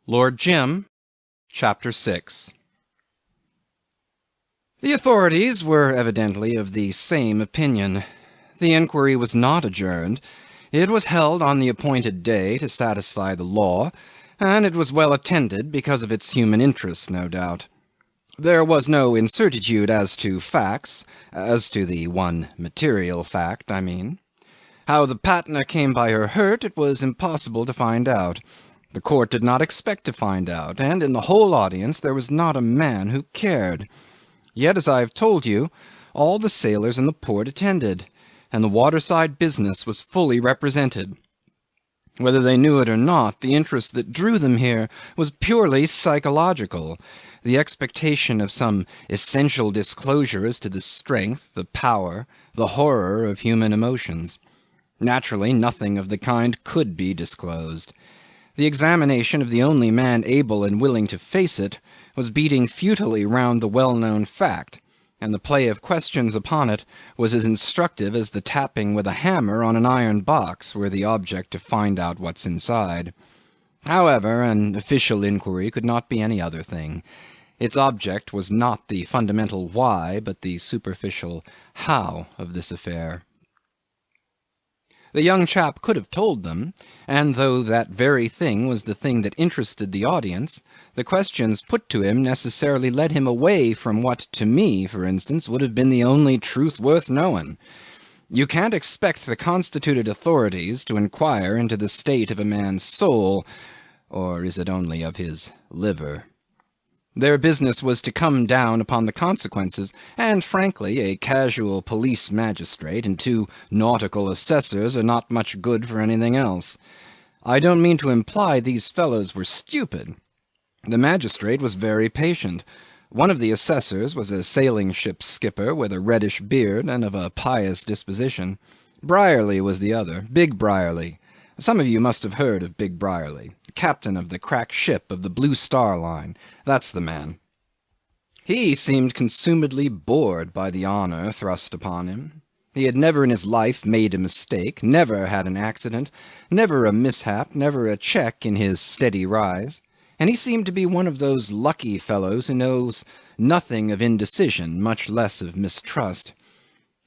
Lord Jim, Chapter 6. The authorities were evidently of the same opinion. The inquiry was not adjourned. It was held on the appointed day to satisfy the law, and it was well attended because of its human interest, no doubt. There was no incertitude as to facts, as to the one material fact, I mean. How the Patna came by her hurt it was impossible to find out. The court did not expect to find out, and in the whole audience there was not a man who cared. Yet, as I have told you, all the sailors in the port attended, and the waterside business was fully represented. Whether they knew it or not, the interest that drew them here was purely psychological, the expectation of some essential disclosure as to the strength, the power, the horror of human emotions. Naturally, nothing of the kind could be disclosed. The examination of the only man able and willing to face it was beating futilely round the well-known fact, and the play of questions upon it was as instructive as the tapping with a hammer on an iron box were the object to find out what's inside. However, an official inquiry could not be any other thing. Its object was not the fundamental why, but the superficial how of this affair. The young chap could have told them, and though that very thing was the thing that interested the audience, the questions put to him necessarily led him away from what to me, for instance, would have been the only truth worth knowing. You can't expect the constituted authorities to inquire into the state of a man's soul, or is it only of his liver? Their business was to come down upon the consequences, and frankly a casual police magistrate and 2 nautical assessors are not much good for anything else. I don't mean to imply these fellows were stupid. The magistrate was very patient. One of the assessors was a sailing ship skipper with a reddish beard and of a pious disposition. Brierly was the other, Big Brierly. Some of you must have heard of Big Brierly, captain of the crack ship of the Blue Star Line. That's the man. He seemed consumedly bored by the honour thrust upon him. He had never in his life made a mistake, never had an accident, never a mishap, never a check in his steady rise, and he seemed to be one of those lucky fellows who knows nothing of indecision, much less of mistrust.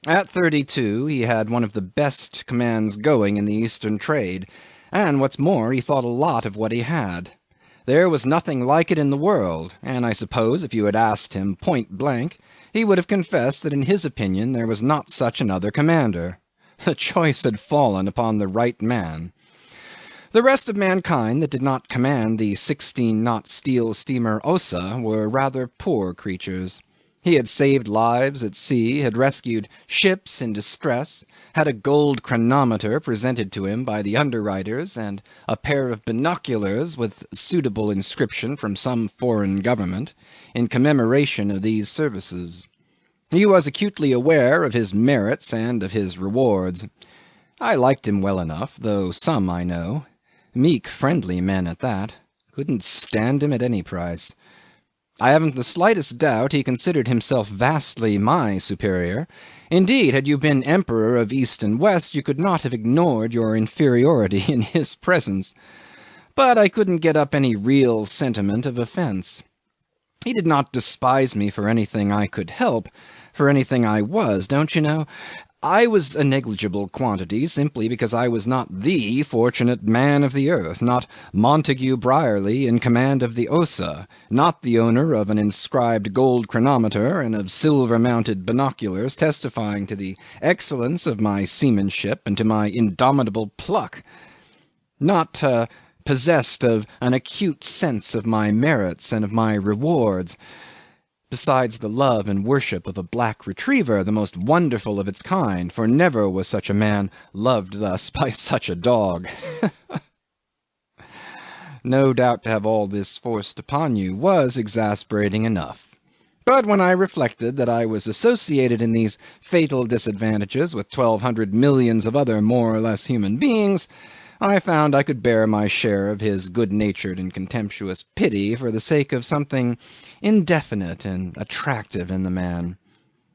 At 32 he had one of the best commands going in the Eastern trade, and what's more, he thought a lot of what he had. There was nothing like it in the world, and I suppose if you had asked him point blank, he would have confessed that in his opinion there was not such another commander. The choice had fallen upon the right man. The rest of mankind that did not command the 16-knot steel steamer Ossa were rather poor creatures. He had saved lives at sea, had rescued ships in distress, had a gold chronometer presented to him by the underwriters, and a pair of binoculars with suitable inscription from some foreign government, in commemoration of these services. He was acutely aware of his merits and of his rewards. I liked him well enough, though some I know, meek, friendly men at that, couldn't stand him at any price. I haven't the slightest doubt he considered himself vastly my superior. Indeed, had you been Emperor of East and West, you could not have ignored your inferiority in his presence. But I couldn't get up any real sentiment of offence. He did not despise me for anything I could help, for anything I was, don't you know? I was a negligible quantity simply because I was not the fortunate man of the earth, not Montague Brierly in command of the Ossa, not the owner of an inscribed gold chronometer and of silver-mounted binoculars testifying to the excellence of my seamanship and to my indomitable pluck, not possessed of an acute sense of my merits and of my rewards, besides the love and worship of a black retriever, the most wonderful of its kind, for never was such a man loved thus by such a dog. No doubt to have all this forced upon you was exasperating enough. But when I reflected that I was associated in these fatal disadvantages with 1,200 millions of other more or less human beings, I found I could bear my share of his good-natured and contemptuous pity for the sake of something indefinite and attractive in the man.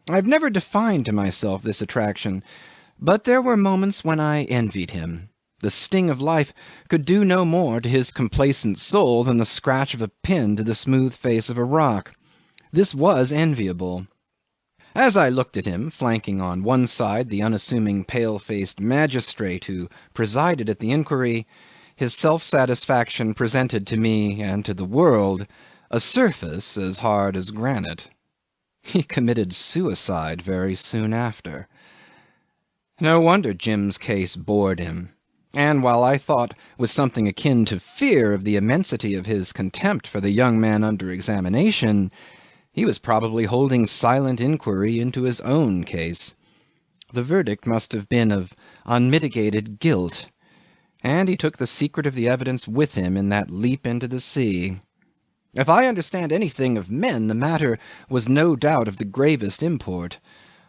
I have never defined to myself this attraction, but there were moments when I envied him. The sting of life could do no more to his complacent soul than the scratch of a pin to the smooth face of a rock. This was enviable. As I looked at him, flanking on one side the unassuming pale-faced magistrate who presided at the inquiry, his self-satisfaction presented to me and to the world a surface as hard as granite. He committed suicide very soon after. No wonder Jim's case bored him. And while I thought with something akin to fear of the immensity of his contempt for the young man under examination, he was probably holding silent inquiry into his own case. The verdict must have been of unmitigated guilt, and he took the secret of the evidence with him in that leap into the sea. If I understand anything of men, the matter was no doubt of the gravest import,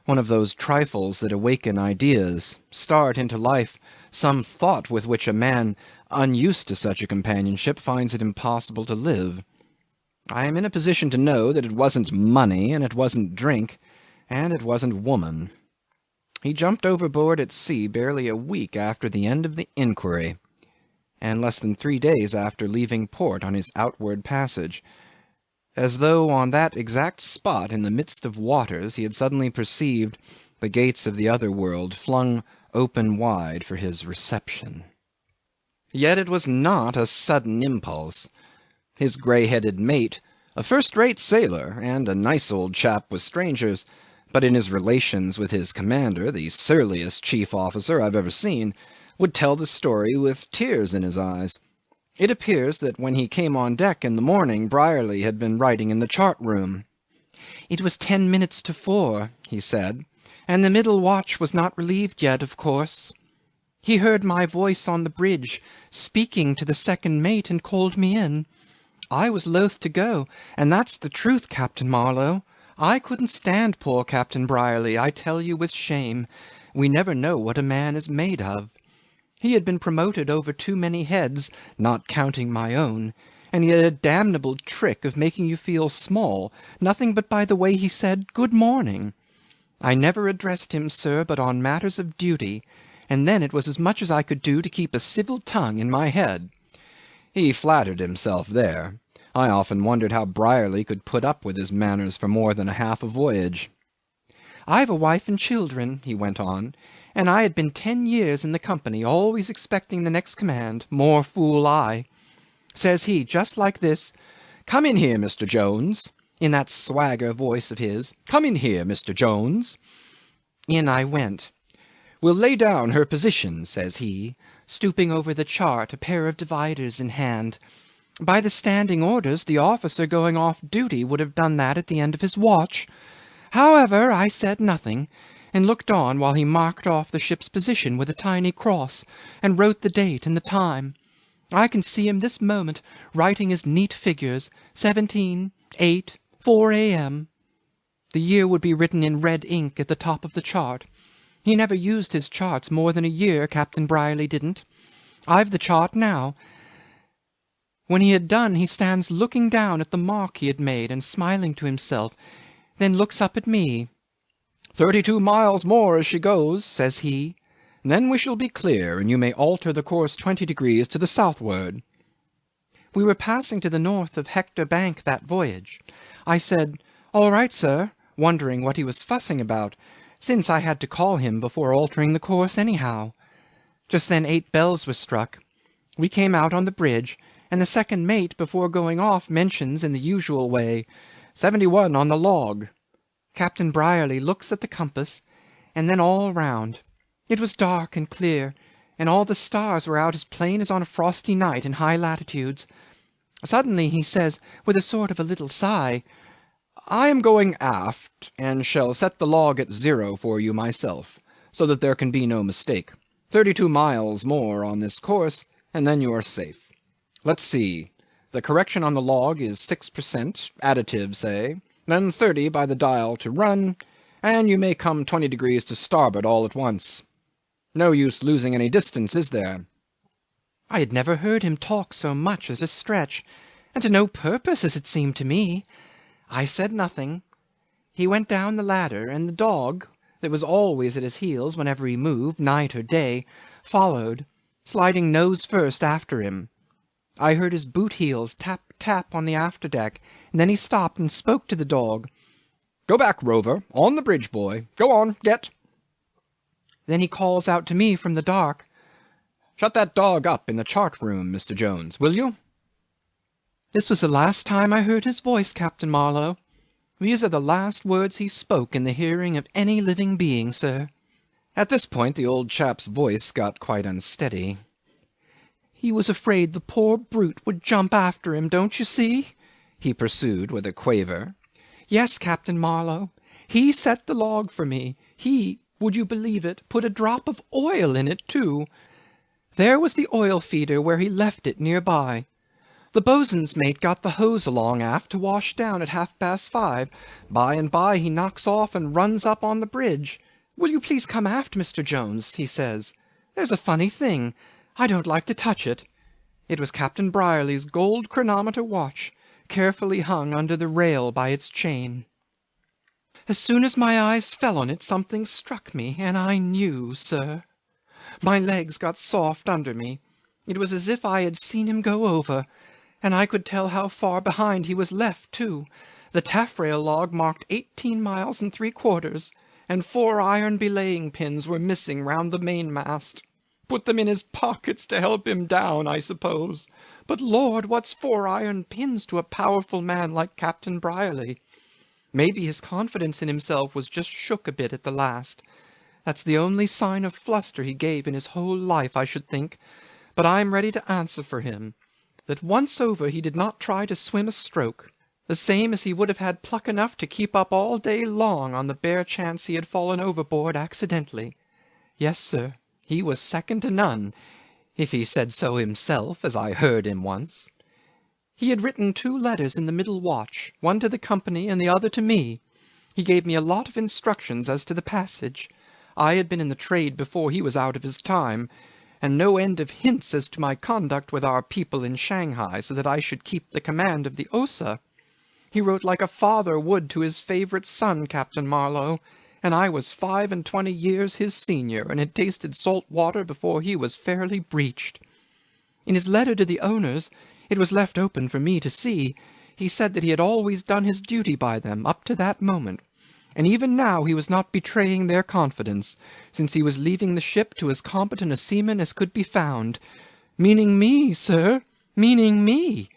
one of those trifles that awaken ideas, start into life some thought with which a man unused to such a companionship finds it impossible to live. I am in a position to know that it wasn't money, and it wasn't drink, and it wasn't woman. He jumped overboard at sea barely a week after the end of the inquiry, and less than 3 days after leaving port on his outward passage, as though on that exact spot in the midst of waters he had suddenly perceived the gates of the other world flung open wide for his reception. Yet it was not a sudden impulse. His grey-headed mate, a first-rate sailor, and a nice old chap with strangers, but in his relations with his commander, the surliest chief officer I've ever seen, would tell the story with tears in his eyes. It appears that when he came on deck in the morning, Brierly had been writing in the chart-room. "It was 10 minutes to 4, he said, and the middle watch was not relieved yet, of course. He heard my voice on the bridge, speaking to the second mate, and called me in. I was loath to go, and that's the truth, Captain Marlowe. I couldn't stand poor Captain Brierly, I tell you with shame. We never know what a man is made of. He had been promoted over too many heads, not counting my own, and he had a damnable trick of making you feel small, nothing but by the way he said good morning. I never addressed him, sir, but on matters of duty, and then it was as much as I could do to keep a civil tongue in my head." He flattered himself there. I often wondered how Brierly could put up with his manners for more than half a voyage. "I've a wife and children," he went on, "and I had been 10 years in the company, always expecting the next command. More fool I. Says he, just like this, 'Come in here, Mr. Jones,' in that swagger voice of his. 'Come in here, Mr. Jones.' In I went. 'We'll lay down her position,' says he, stooping over the chart, a pair of dividers in hand. By the standing orders, the officer going off duty would have done that at the end of his watch. However, I said nothing, and looked on while he marked off the ship's position with a tiny cross, and wrote the date and the time. I can see him this moment, writing his neat figures, 17, 8, 4 a.m. The year would be written in red ink at the top of the chart. He never used his charts more than a year, Captain Brierly didn't. I've the chart now. When he had done, he stands looking down at the mark he had made and smiling to himself, then looks up at me. 32 miles more as she goes,' says he. 'Then we shall be clear, and you may alter the course 20 degrees to the southward.' We were passing to the north of Hector Bank that voyage. I said, 'All right, sir,' wondering what he was fussing about, since I had to call him before altering the course anyhow. Just then 8 bells were struck. We came out on the bridge, and the second mate, before going off, mentions in the usual way, 71 on the log. Captain Brierly looks at the compass, and then all round. It was dark and clear, and all the stars were out as plain as on a frosty night in high latitudes. Suddenly he says, with a sort of a little sigh, 'I am going aft, and shall set the log at 0 for you myself, so that there can be no mistake. 32 miles more on this course, and then you are safe. Let's see. The correction on the log is 6%, additive, say, then 30 by the dial to run, and you may come 20 degrees to starboard all at once. No use losing any distance, is there?' I had never heard him talk so much as a stretch, and to no purpose, as it seemed to me. I said nothing. He went down the ladder, and the dog, that was always at his heels whenever he moved, night or day, followed, sliding nose first after him. I heard his boot heels tap, tap on the afterdeck, and then he stopped and spoke to the dog. "Go back, Rover. On the bridge, boy. Go on, get." Then he calls out to me from the dark, "Shut that dog up in the chart room, Mr. Jones, will you?" This was the last time I heard his voice, Captain Marlowe. These are the last words he spoke in the hearing of any living being, sir. At this point the old chap's voice got quite unsteady. He was afraid the poor brute would jump after him, don't you see? He pursued with a quaver. Yes, Captain Marlowe, he set the log for me. He, would you believe it, put a drop of oil in it, too. There was the oil feeder where he left it near by. The boatswain's mate got the hose along aft to wash down at 5:30. By and by he knocks off and runs up on the bridge. Will you please come aft, Mr. Jones, he says. There's a funny thing. I don't like to touch it. It was Captain Brierly's gold chronometer watch, carefully hung under the rail by its chain. As soon as my eyes fell on it, something struck me, and I knew, sir. My legs got soft under me. It was as if I had seen him go over, and I could tell how far behind he was left, too. The taffrail log marked 18 miles and 3/4, and 4 iron belaying pins were missing round the mainmast. Put them in his pockets to help him down, I suppose. But, Lord, what's 4 iron pins to a powerful man like Captain Brierly? Maybe his confidence in himself was just shook a bit at the last. That's the only sign of fluster he gave in his whole life, I should think. But I'm ready to answer for him, that once over he did not try to swim a stroke, the same as he would have had pluck enough to keep up all day long on the bare chance he had fallen overboard accidentally. Yes, sir, he was second to none, if he said so himself, as I heard him once. He had written 2 letters in the middle watch, one to the company and the other to me. He gave me a lot of instructions as to the passage. I had been in the trade before he was out of his time, and no end of hints as to my conduct with our people in Shanghai, so that I should keep the command of the Osa. He wrote like a father would to his favourite son, Captain Marlowe, and I was 25 years his senior, and had tasted salt water before he was fairly breeched. In his letter to the owners, it was left open for me to see, he said that he had always done his duty by them up to that moment, and even now he was not betraying their confidence, since he was leaving the ship to as competent a seaman as could be found. Meaning me, sir, meaning me.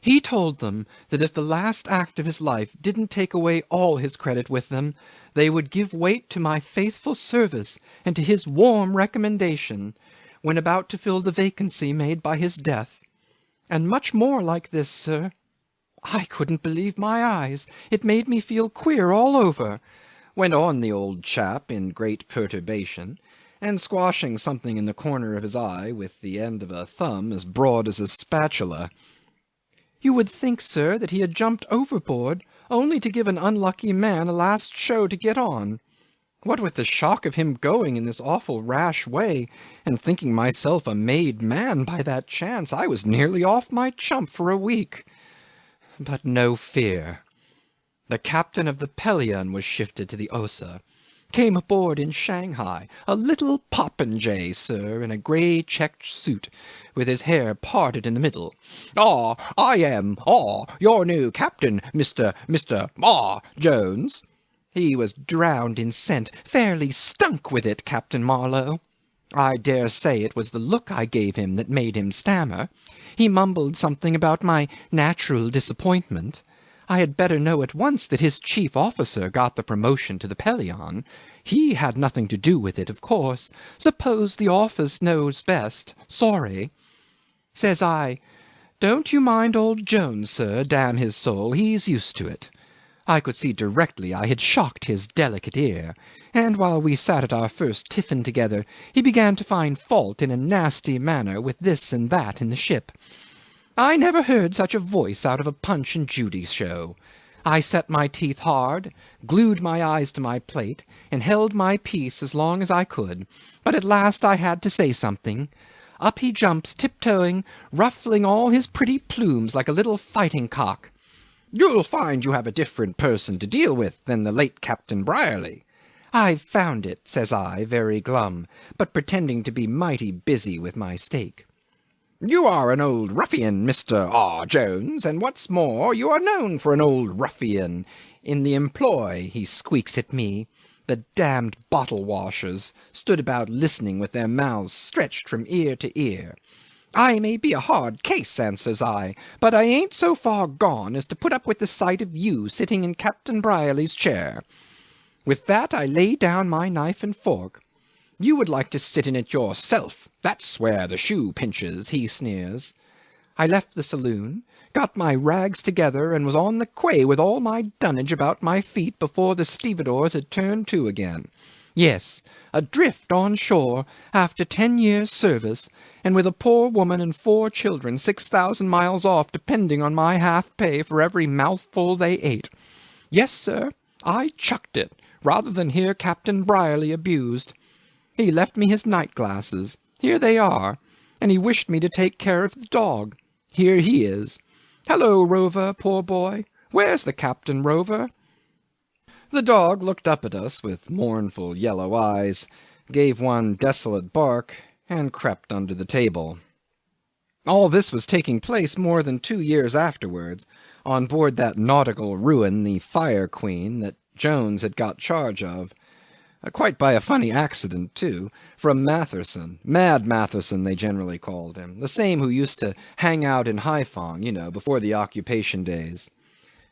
He told them that if the last act of his life didn't take away all his credit with them, they would give weight to my faithful service and to his warm recommendation, when about to fill the vacancy made by his death. And much more like this, sir. I couldn't believe my eyes. It made me feel queer all over, went on the old chap in great perturbation, and squashing something in the corner of his eye with the end of a thumb as broad as a spatula. You would think, sir, that he had jumped overboard, only to give an unlucky man a last show to get on. What with the shock of him going in this awful rash way, and thinking myself a made man by that chance, I was nearly off my chump for a week. But no fear. The captain of the Pelion was shifted to the Osa. Came aboard in Shanghai, a little popinjay, sir, in a grey checked suit, with his hair parted in the middle. I am, your new captain, Mr. Jones. He was drowned in scent, fairly stunk with it, Captain Marlowe. I dare say it was the look I gave him that made him stammer. He mumbled something about my natural disappointment. I had better know at once that his chief officer got the promotion to the Pelion. He had nothing to do with it, of course. Suppose the office knows best. Sorry. Says I, don't you mind old Jones, sir, damn his soul, he's used to it. I could see directly I had shocked his delicate ear, and while we sat at our first tiffin together, he began to find fault in a nasty manner with this and that in the ship. I never heard such a voice out of a Punch and Judy show. I set my teeth hard, glued my eyes to my plate, and held my peace as long as I could, but at last I had to say something. Up he jumps, tiptoeing, ruffling all his pretty plumes like a little fighting cock. You'll find you have a different person to deal with than the late Captain Brierly. "I've found it," says I, very glum, but pretending to be mighty busy with my steak. "You are an old ruffian, Mr. Jones, and what's more, you are known for an old ruffian in the employ," he squeaks at me. The damned bottle washers stood about listening with their mouths stretched from ear to ear. "I may be a hard case," answers I, "but I ain't so far gone as to put up with the sight of you sitting in Captain Brierly's chair." With that I lay down my knife and fork. "You would like to sit in it yourself. That's where the shoe pinches," he sneers. I left the saloon, got my rags together, and was on the quay with all my dunnage about my feet before the stevedores had turned to again. Yes, adrift on shore after 10 years' service, and with a poor woman and 4 children 6,000 miles off depending on my half-pay for every mouthful they ate. Yes, sir, I chucked it, rather than hear Captain Brierly abused. He left me his night-glasses. Here they are. And he wished me to take care of the dog. Here he is. Hello, Rover, poor boy. Where's the captain, Rover? The dog looked up at us with mournful yellow eyes, gave one desolate bark, and crept under the table. All this was taking place more than 2 years afterwards, on board that nautical ruin, the Fire Queen, that Jones had got charge of. Quite by a funny accident, too, from Matherson. Mad Matherson, they generally called him. The same who used to hang out in Haiphong, you know, before the occupation days.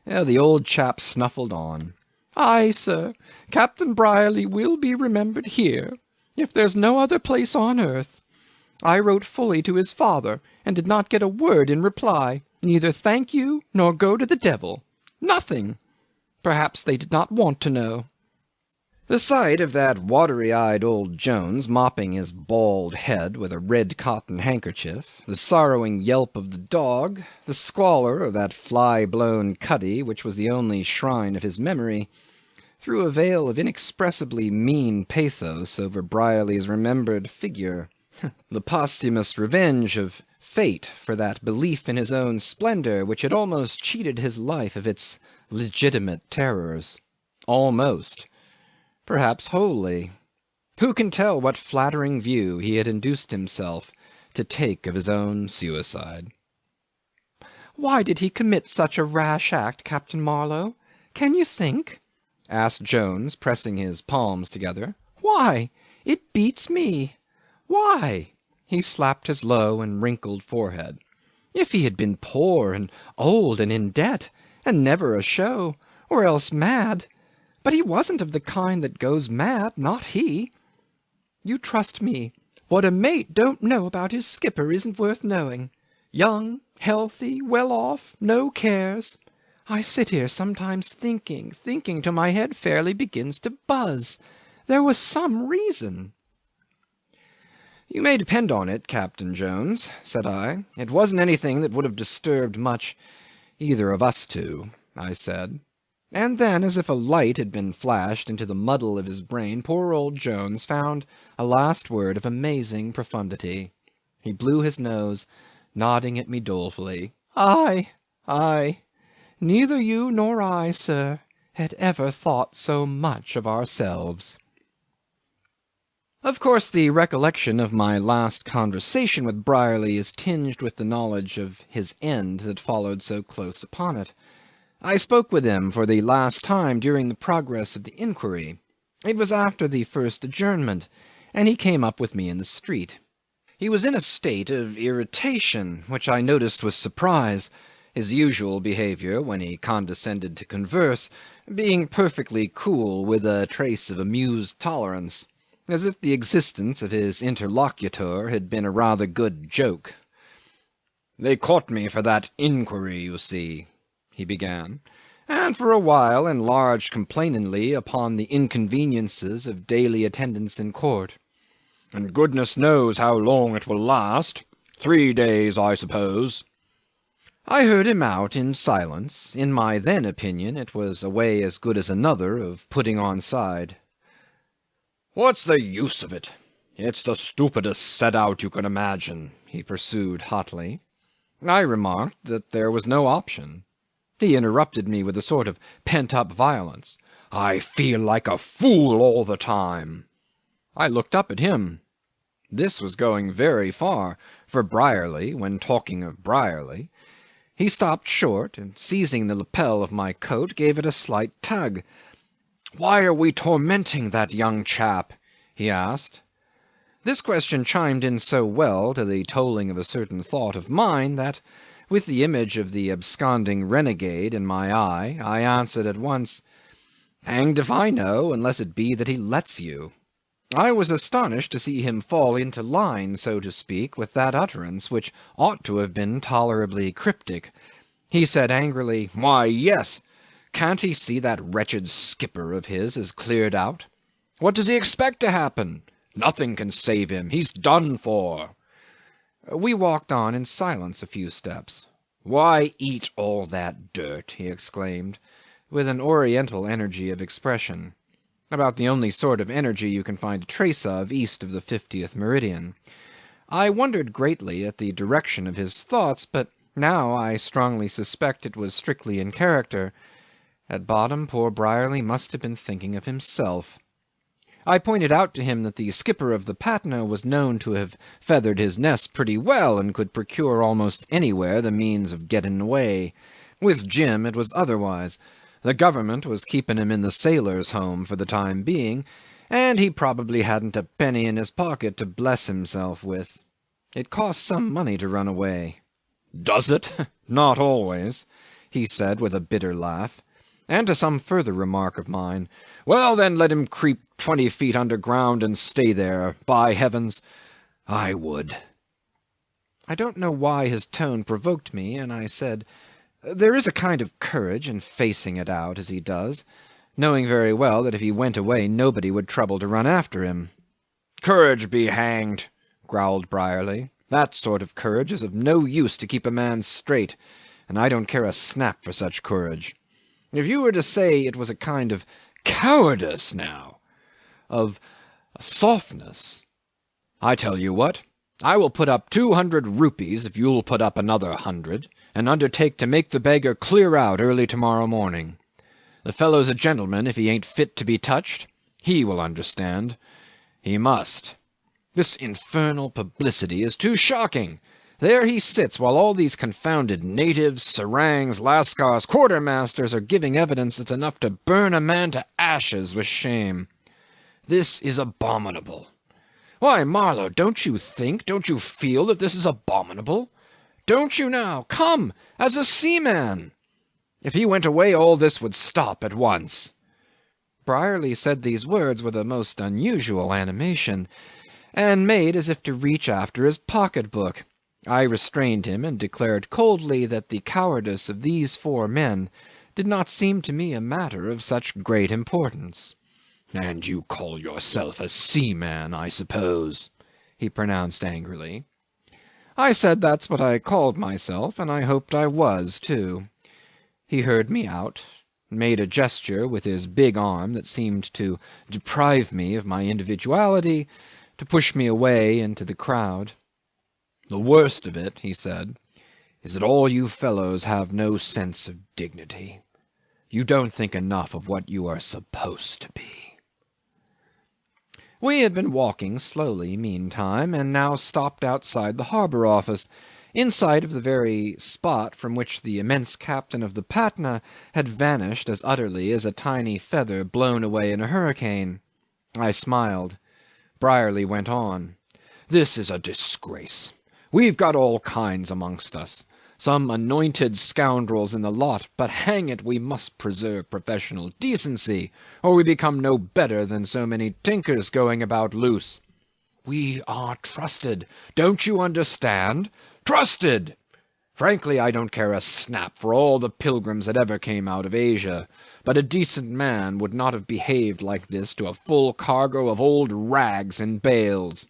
The old chap snuffled on. "Aye, sir, Captain Brierly will be remembered here, if there's no other place on earth. I wrote fully to his father, and did not get a word in reply, neither thank you nor go to the devil. Nothing. Perhaps they did not want to know." The sight of that watery-eyed old Jones mopping his bald head with a red cotton handkerchief, the sorrowing yelp of the dog, the squalor of that fly-blown cuddy which was the only shrine of his memory, threw a veil of inexpressibly mean pathos over Brierly's remembered figure. The posthumous revenge of fate for that belief in his own splendour which had almost cheated his life of its legitimate terrors. Almost. Perhaps wholly. Who can tell what flattering view he had induced himself to take of his own suicide? "Why did he commit such a rash act, Captain Marlowe? Can you think?" asked Jones, pressing his palms together. "Why? It beats me. Why?" He slapped his low and wrinkled forehead. "If he had been poor and old and in debt, and never a show, or else mad. But he wasn't of the kind that goes mad, not he. You trust me. What a mate don't know about his skipper isn't worth knowing. Young, healthy, well off, no cares. I sit here sometimes thinking till my head fairly begins to buzz. There was some reason." "You may depend on it, Captain Jones," said I. "It wasn't anything that would have disturbed much either of us two," I said. And then, as if a light had been flashed into the muddle of his brain, poor old Jones found a last word of amazing profundity. He blew his nose, nodding at me dolefully. "Aye, aye. Neither you nor I, sir, had ever thought so much of ourselves." Of course, the recollection of my last conversation with Brierly is tinged with the knowledge of his end that followed so close upon it. I spoke with him for the last time during the progress of the inquiry. It was after the first adjournment, and he came up with me in the street. He was in a state of irritation, which I noticed with surprise, his usual behaviour when he condescended to converse being perfectly cool with a trace of amused tolerance, as if the existence of his interlocutor had been a rather good joke. "They caught me for that inquiry, you see," he began, and for a while enlarged complainingly upon the inconveniences of daily attendance in court. "And goodness knows how long it will last. 3 days, I suppose." I heard him out in silence. In my then opinion it was a way as good as another of putting on side. "What's the use of it? It's the stupidest set-out you can imagine," he pursued hotly. I remarked that there was no option. He interrupted me with a sort of pent-up violence. I feel like a fool all the time." I looked up at him. This was going very far for Brierly when talking of Brierly. He stopped short, and seizing the lapel of my coat, gave it a slight tug. "Why are we tormenting that young chap?" he asked. This question chimed in so well to the tolling of a certain thought of mine that, with the image of the absconding renegade in my eye, I answered at once, "Hanged if I know, unless it be that he lets you." I was astonished to see him fall into line, so to speak, with that utterance, which ought to have been tolerably cryptic. He said angrily, "Why, yes. Can't he see that wretched skipper of his is cleared out? What does he expect to happen? Nothing can save him. He's done for." We walked on in silence a few steps. "Why eat all that dirt?" he exclaimed, with an oriental energy of expression. About the only sort of energy you can find a trace of east of the 50th meridian. I wondered greatly at the direction of his thoughts, but now I strongly suspect it was strictly in character. At bottom poor Brierly must have been thinking of himself. I pointed out to him that the skipper of the Patna was known to have feathered his nest pretty well and could procure almost anywhere the means of getting away. With Jim it was otherwise. The government was keeping him in the sailors' home for the time being, and he probably hadn't a penny in his pocket to bless himself with. It costs some money to run away. "Does it? Not always," he said with a bitter laugh. And to some further remark of mine, "Well, then, let him creep 20 feet underground and stay there. By heavens, I would." I don't know why his tone provoked me, and I said, "There is a kind of courage in facing it out as he does, knowing very well that if he went away nobody would trouble to run after him." "Courage be hanged," growled Brierly. "That sort of courage is of no use to keep a man straight, and I don't care a snap for such courage. If you were to say it was a kind of cowardice now, of softness, I tell you what, I will put up 200 rupees if you'll put up another 100, and undertake to make the beggar clear out early tomorrow morning. The fellow's a gentleman if he ain't fit to be touched. He will understand. He must. This infernal publicity is too shocking. There he sits while all these confounded natives, serangs, lascars, quartermasters are giving evidence that's enough to burn a man to ashes with shame. This is abominable. Why, Marlow, don't you think, don't you feel that this is abominable? Don't you now? Come, as a seaman. If he went away all this would stop at once." Brierly said these words with a most unusual animation, and made as if to reach after his pocket-book. I restrained him and declared coldly that the cowardice of these 4 men did not seem to me a matter of such great importance. "And you call yourself a seaman, I suppose?" he pronounced angrily. I said that's what I called myself, and I hoped I was too. He heard me out, made a gesture with his big arm that seemed to deprive me of my individuality, to push me away into the crowd. "The worst of it," he said, "is that all you fellows have no sense of dignity. You don't think enough of what you are supposed to be." We had been walking slowly meantime, and now stopped outside the harbour office, in sight of the very spot from which the immense captain of the Patna had vanished as utterly as a tiny feather blown away in a hurricane. I smiled. Brierly went on. "This is a disgrace. We've got all kinds amongst us. Some anointed scoundrels in the lot, but hang it, we must preserve professional decency, or we become no better than so many tinkers going about loose. We are trusted. Don't you understand? Trusted! Frankly, I don't care a snap for all the pilgrims that ever came out of Asia, but a decent man would not have behaved like this to a full cargo of old rags and bales.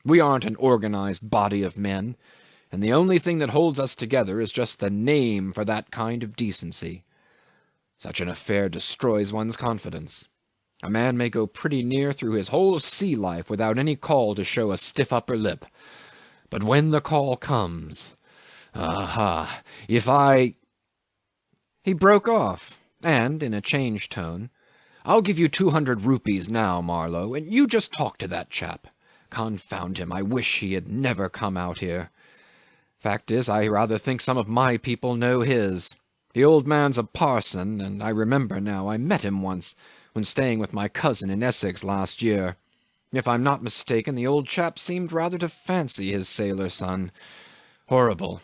We aren't an organized body of men, and the only thing that holds us together is just the name for that kind of decency. Such an affair destroys one's confidence. A man may go pretty near through his whole sea life without any call to show a stiff upper lip. But when the call comes, aha, if I—" He broke off, and, in a changed tone, I'll give you 200 rupees now, Marlowe, and you just talk to that chap. Confound him, I wish he had never come out here. Fact is, I rather think some of my people know his. The old man's a parson, and I remember now I met him once when staying with my cousin in Essex last year. If I'm not mistaken, the old chap seemed rather to fancy his sailor son. Horrible.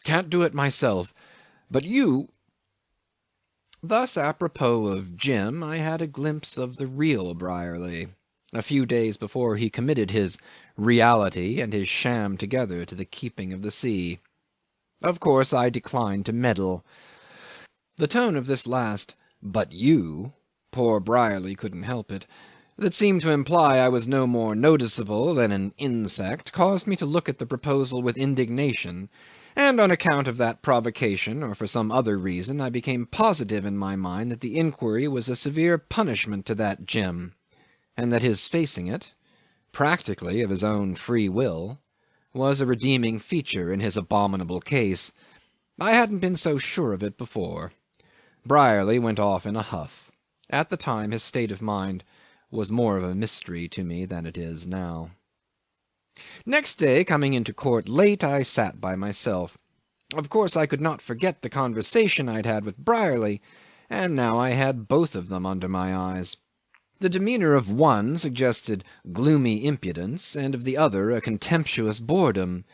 Can't do it myself. But you... Thus, apropos of Jim, I had a glimpse of the real Brierly, a few days before he committed his reality and his sham together to the keeping of the sea. Of course I declined to meddle. The tone of this last "but you," poor Brierly couldn't help it, that seemed to imply I was no more noticeable than an insect, caused me to look at the proposal with indignation, and on account of that provocation, or for some other reason, I became positive in my mind that the inquiry was a severe punishment to that Jim, and that his facing it, practically of his own free will, was a redeeming feature in his abominable case. I hadn't been so sure of it before. Brierly went off in a huff. At the time his state of mind was more of a mystery to me than it is now. Next day, coming into court late, I sat by myself. Of course I could not forget the conversation I'd had with Brierly, and now I had both of them under my eyes. The demeanour of one suggested gloomy impudence, and of the other a contemptuous boredom,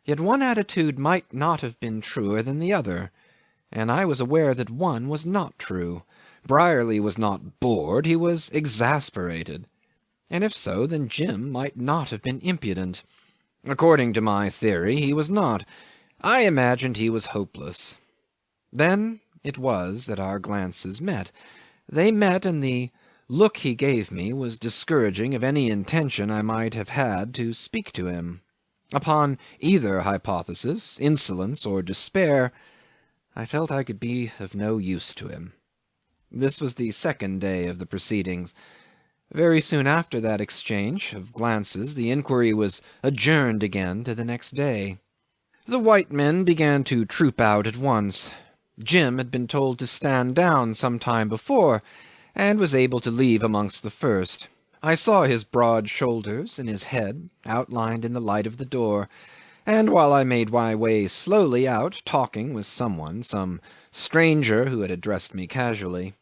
yet one attitude might not have been truer than the other, and I was aware that one was not true. Brierly was not bored, he was exasperated. And if so, then Jim might not have been impudent. According to my theory, he was not. I imagined he was hopeless. Then it was that our glances met. They met, and the look he gave me was discouraging of any intention I might have had to speak to him. Upon either hypothesis, insolence or despair, I felt I could be of no use to him. This was the second day of the proceedings. Very soon after that exchange of glances the inquiry was adjourned again to the next day. The white men began to troop out at once. Jim had been told to stand down some time before, and was able to leave amongst the first. I saw his broad shoulders and his head outlined in the light of the door, and while I made my way slowly out, talking with someone, some stranger who had addressed me casually,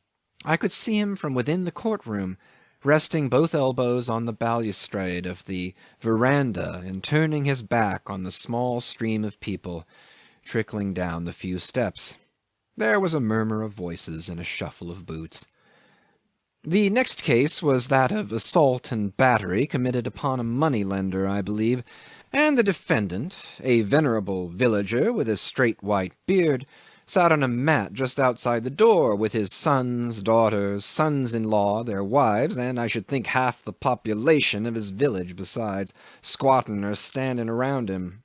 I could see him from within the court-room, resting both elbows on the balustrade of the veranda and turning his back on the small stream of people trickling down the few steps. There was a murmur of voices and a shuffle of boots. The next case was that of assault and battery committed upon a money-lender, I believe, and the defendant, a venerable villager with a straight white beard, sat on a mat just outside the door with his sons, daughters, sons-in-law, their wives, and I should think half the population of his village besides, squatting or standing around him.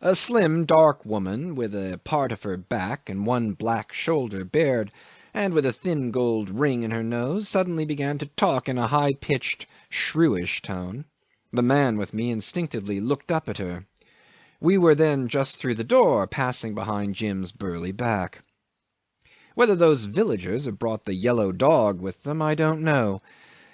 A slim, dark woman, with a part of her back and one black shoulder bared, and with a thin gold ring in her nose, suddenly began to talk in a high-pitched, shrewish tone. The man with me instinctively looked up at her. We were then just through the door, passing behind Jim's burly back. Whether those villagers had brought the yellow dog with them, I don't know.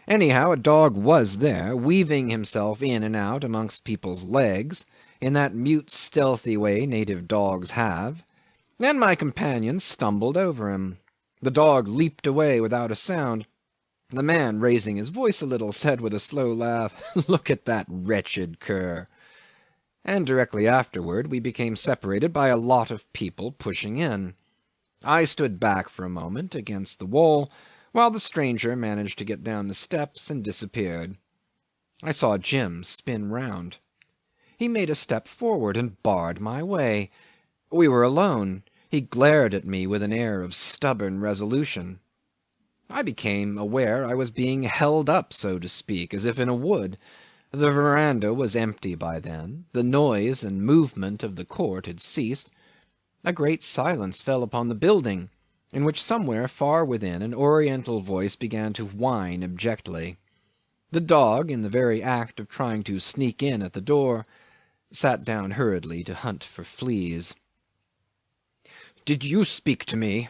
Anyhow, a dog was there, weaving himself in and out amongst people's legs, in that mute, stealthy way native dogs have, and my companion stumbled over him. The dog leaped away without a sound. The man, raising his voice a little, said with a slow laugh, "Look at that wretched cur." And directly afterward we became separated by a lot of people pushing in. I stood back for a moment against the wall, while the stranger managed to get down the steps and disappeared. I saw Jim spin round. He made a step forward and barred my way. We were alone. He glared at me with an air of stubborn resolution. I became aware I was being held up, so to speak, as if in a wood. The veranda was empty by then. The noise and movement of the court had ceased. A great silence fell upon the building, in which somewhere far within an oriental voice began to whine abjectly. The dog, in the very act of trying to sneak in at the door, sat down hurriedly to hunt for fleas. "Did you speak to me?"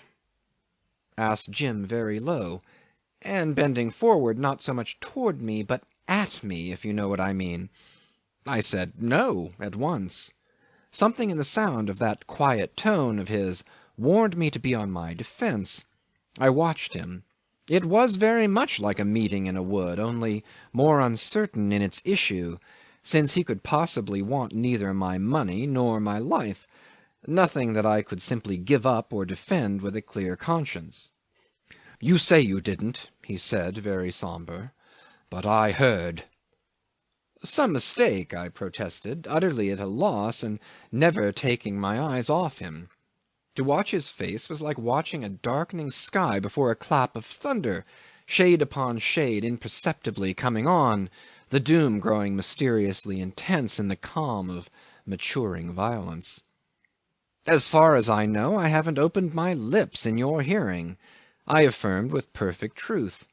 asked Jim very low, and bending forward not so much toward me, but at me, if you know what I mean. I said no at once. Something in the sound of that quiet tone of his warned me to be on my defence. I watched him. It was very much like a meeting in a wood, only more uncertain in its issue, since he could possibly want neither my money nor my life, nothing that I could simply give up or defend with a clear conscience. "You say you didn't," he said, very sombre, "but I heard." "Some mistake," I protested, utterly at a loss, and never taking my eyes off him. To watch his face was like watching a darkening sky before a clap of thunder, shade upon shade imperceptibly coming on, the doom growing mysteriously intense in the calm of maturing violence. "As far as I know, I haven't opened my lips in your hearing," I affirmed with perfect truth.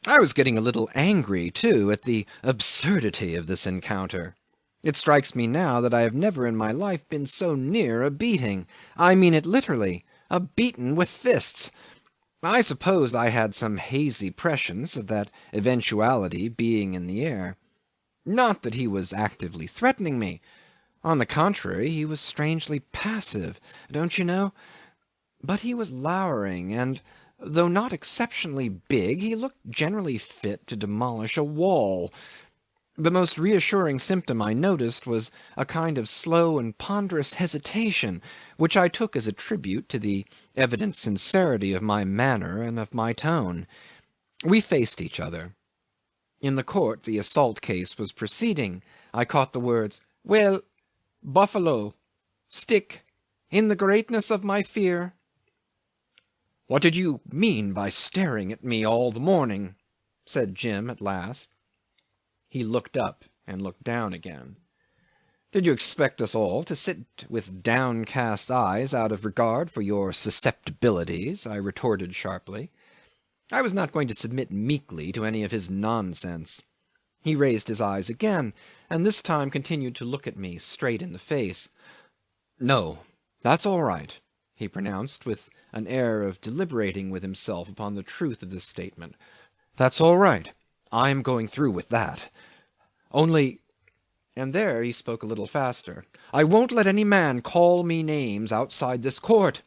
I was getting a little angry, too, at the absurdity of this encounter. It strikes me now that I have never in my life been so near a beating. I mean it literally, a beaten with fists. I suppose I had some hazy prescience of that eventuality being in the air. Not that he was actively threatening me. On the contrary, he was strangely passive, don't you know? But he was lowering, and, though not exceptionally big, he looked generally fit to demolish a wall. The most reassuring symptom I noticed was a kind of slow and ponderous hesitation, which I took as a tribute to the evident sincerity of my manner and of my tone. We faced each other. In the court the assault case was proceeding. I caught the words, "Well, buffalo, stick, in the greatness of my fear." "What did you mean by staring at me all the morning?" said Jim at last. He looked up and looked down again. "Did you expect us all to sit with downcast eyes out of regard for your susceptibilities?" I retorted sharply. I was not going to submit meekly to any of his nonsense. He raised his eyes again, and this time continued to look at me straight in the face. "No, that's all right," he pronounced, with an air of deliberating with himself upon the truth of this statement. "That's all right. I'm going through with that. Only," and there he spoke a little faster, "I won't let any man call me names outside this court.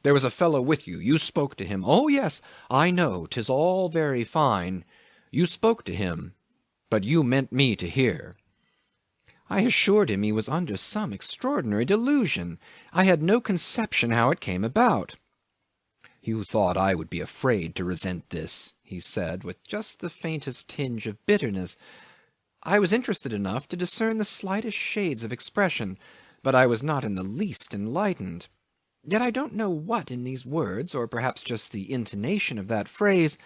There was a fellow with you. You spoke to him. Oh, yes, I know, 'tis all very fine. You spoke to him, but you meant me to hear." I assured him he was under some extraordinary delusion. I had no conception how it came about. "You thought I would be afraid to resent this," he said, with just the faintest tinge of bitterness. I was interested enough to discern the slightest shades of expression, but I was not in the least enlightened. Yet I don't know what in these words, or perhaps just the intonation of that phrase,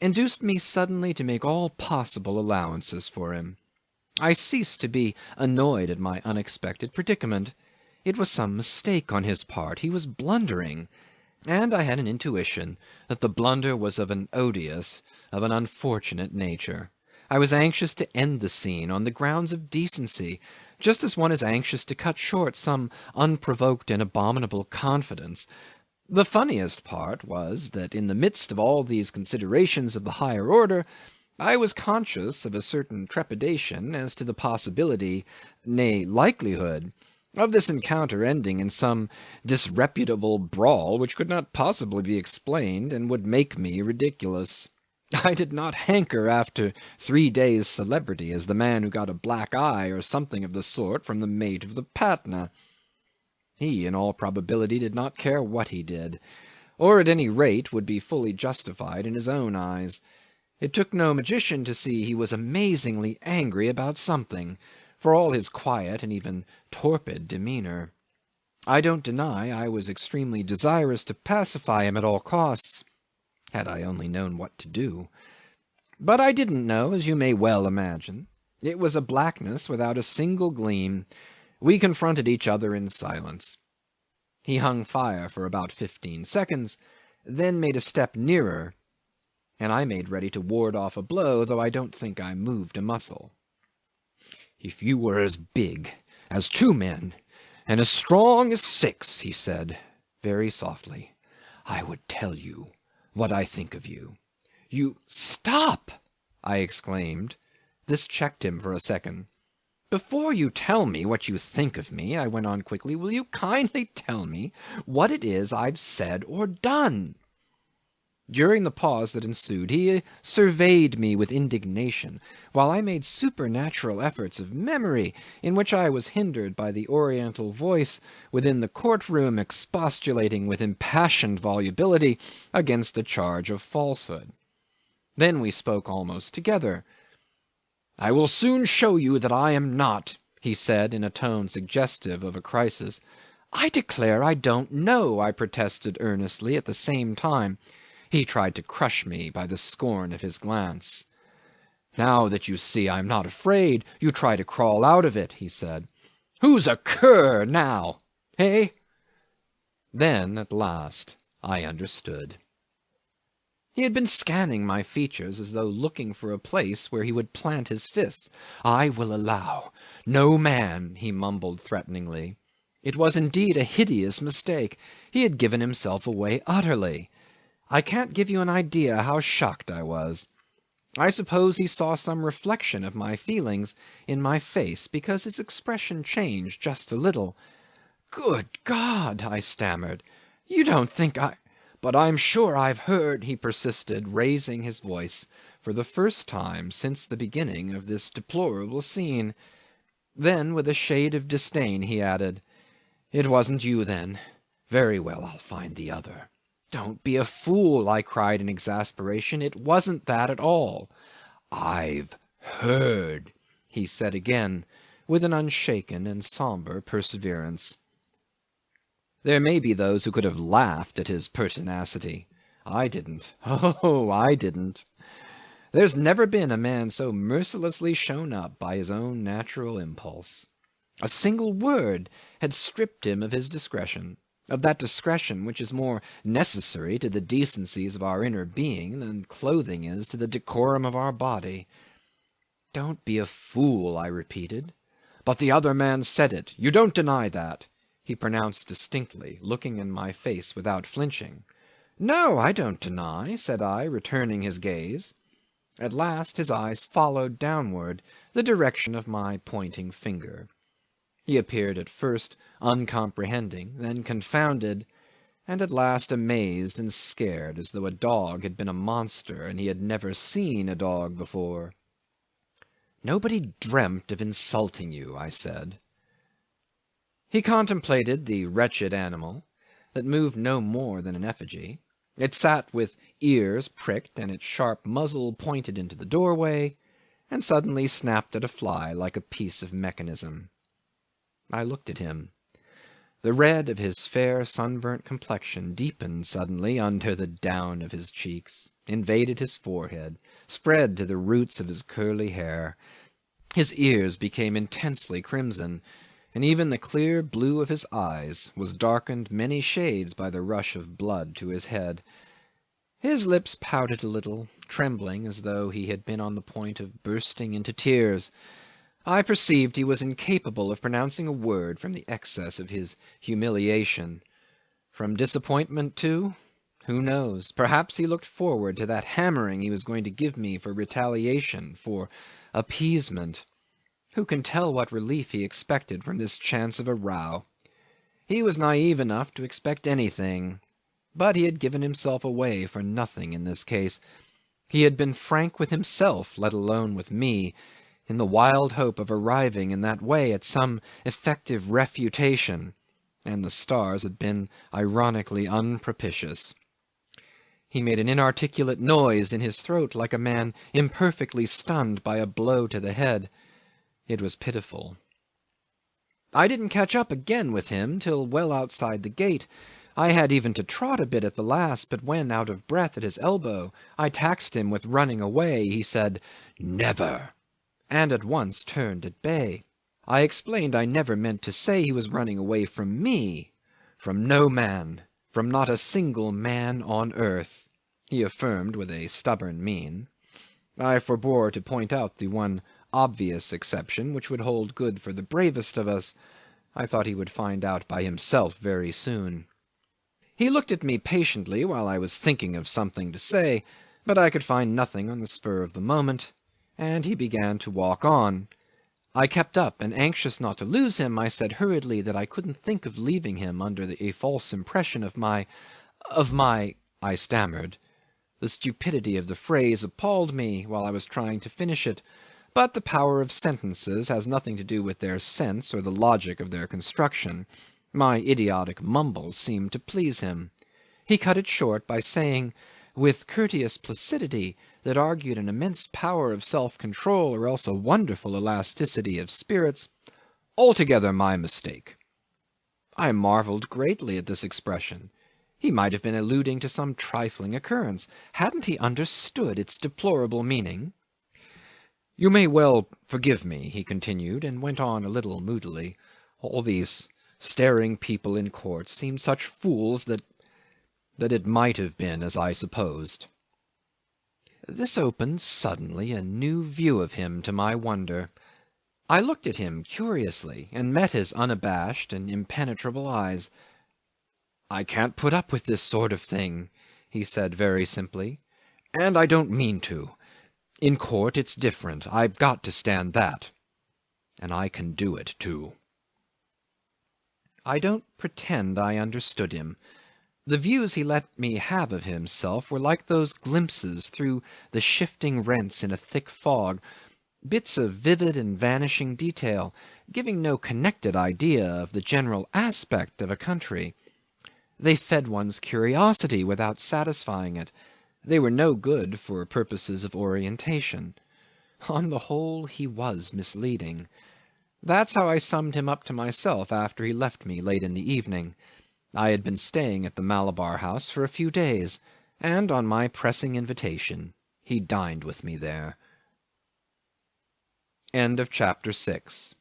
induced me suddenly to make all possible allowances for him. I ceased to be annoyed at my unexpected predicament. It was some mistake on his part. He was blundering. And I had an intuition that the blunder was of an odious, of an unfortunate nature. I was anxious to end the scene on the grounds of decency, just as one is anxious to cut short some unprovoked and abominable confidence. The funniest part was that in the midst of all these considerations of the higher order, I was conscious of a certain trepidation as to the possibility, nay, likelihood, of this encounter ending in some disreputable brawl which could not possibly be explained and would make me ridiculous. I did not hanker after 3 days' celebrity as the man who got a black eye or something of the sort from the mate of the Patna. He, in all probability, did not care what he did, or at any rate would be fully justified in his own eyes. It took no magician to see he was amazingly angry about something, for all his quiet and even torpid demeanour. I don't deny I was extremely desirous to pacify him at all costs, had I only known what to do. But I didn't know, as you may well imagine. It was a blackness without a single gleam. We confronted each other in silence. He hung fire for about 15 seconds, then made a step nearer, and I made ready to ward off a blow, though I don't think I moved a muscle. "If you were as big as 2 men, and as strong as 6, he said, very softly, "I would tell you what I think of you. You stop! I exclaimed. This checked him for a second. Before you tell me what you think of me, I went on quickly, will you kindly tell me what it is I've said or done? During the pause that ensued, he surveyed me with indignation, while I made supernatural efforts of memory, in which I was hindered by the oriental voice within the court-room expostulating with impassioned volubility against a charge of falsehood. Then we spoke almost together. "I will soon show you that I am not," he said in a tone suggestive of a crisis. "I declare I don't know," I protested earnestly at the same time. He tried to crush me by the scorn of his glance. "Now that you see I'm not afraid, you try to crawl out of it," he said. "Who's a cur now? Eh?" Then at last I understood. He had been scanning my features as though looking for a place where he would plant his fist. "I will allow no man," he mumbled threateningly. It was indeed a hideous mistake. He had given himself away utterly. I can't give you an idea how shocked I was. I suppose he saw some reflection of my feelings in my face, because his expression changed just a little. "Good God!" I stammered. "You don't think I—" "But I'm sure I've heard," he persisted, raising his voice for the first time since the beginning of this deplorable scene. Then, with a shade of disdain, he added, "It wasn't you, then. Very well, I'll find the other." "Don't be a fool," I cried in exasperation. "It wasn't that at all." "I've heard," he said again, with an unshaken and sombre perseverance. There may be those who could have laughed at his pertinacity. I didn't. Oh, I didn't. There's never been a man so mercilessly shown up by his own natural impulse. A single word had stripped him of his discretion, of that discretion which is more necessary to the decencies of our inner being than clothing is to the decorum of our body. "Don't be a fool," I repeated. "But the other man said it. You don't deny that," he pronounced distinctly, looking in my face without flinching. "No, I don't deny," said I, returning his gaze. At last his eyes followed downward the direction of my pointing finger. He appeared at first uncomprehending, then confounded, and at last amazed and scared, as though a dog had been a monster and he had never seen a dog before. "Nobody dreamt of insulting you," I said. He contemplated the wretched animal, that moved no more than an effigy. It sat with ears pricked and its sharp muzzle pointed into the doorway, and suddenly snapped at a fly like a piece of mechanism. I looked at him. The red of his fair sunburnt complexion deepened suddenly under the down of his cheeks, invaded his forehead, spread to the roots of his curly hair. His ears became intensely crimson, and even the clear blue of his eyes was darkened many shades by the rush of blood to his head. His lips pouted a little, trembling as though he had been on the point of bursting into tears. I perceived he was incapable of pronouncing a word from the excess of his humiliation. From disappointment too? Who knows? Perhaps he looked forward to that hammering he was going to give me for retaliation, for appeasement. Who can tell what relief he expected from this chance of a row? He was naive enough to expect anything, but he had given himself away for nothing in this case. He had been frank with himself, let alone with me, in the wild hope of arriving in that way at some effective refutation, and the stars had been ironically unpropitious. He made an inarticulate noise in his throat like a man imperfectly stunned by a blow to the head. It was pitiful. I didn't catch up again with him till well outside the gate. I had even to trot a bit at the last, but when, out of breath at his elbow, I taxed him with running away, he said, "Never," and at once turned at bay. I explained I never meant to say he was running away from me, from no man, from not a single man on earth, he affirmed with a stubborn mien. I forbore to point out the one obvious exception which would hold good for the bravest of us. I thought he would find out by himself very soon. He looked at me patiently while I was thinking of something to say, But I could find nothing on the spur of the moment, and he began to walk on. I kept up, and anxious not to lose him, I said hurriedly that I couldn't think of leaving him under a false impression of my I stammered. The stupidity of the phrase appalled me while I was trying to finish it, but the power of sentences has nothing to do with their sense or the logic of their construction. My idiotic mumble seemed to please him. He cut it short by saying, with courteous placidity that argued an immense power of self-control or else a wonderful elasticity of spirits, "Altogether my mistake." I marvelled greatly at this expression. He might have been alluding to some trifling occurrence. Hadn't he understood its deplorable meaning? "You may well forgive me," he continued, and went on a little moodily. "All these staring people in court seemed such fools that it might have been as I supposed." This opened suddenly a new view of him to my wonder. I looked at him curiously, and met his unabashed and impenetrable eyes. "I can't put up with this sort of thing," he said very simply, "and I don't mean to. In court it's different. I've got to stand that. And I can do it too." I don't pretend I understood him. The views he let me have of himself were like those glimpses through the shifting rents in a thick fog, bits of vivid and vanishing detail, giving no connected idea of the general aspect of a country. They fed one's curiosity without satisfying it. They were no good for purposes of orientation. On the whole, he was misleading. That's how I summed him up to myself after he left me late in the evening. I had been staying at the Malabar House for a few days, and on my pressing invitation he dined with me there. End of chapter 6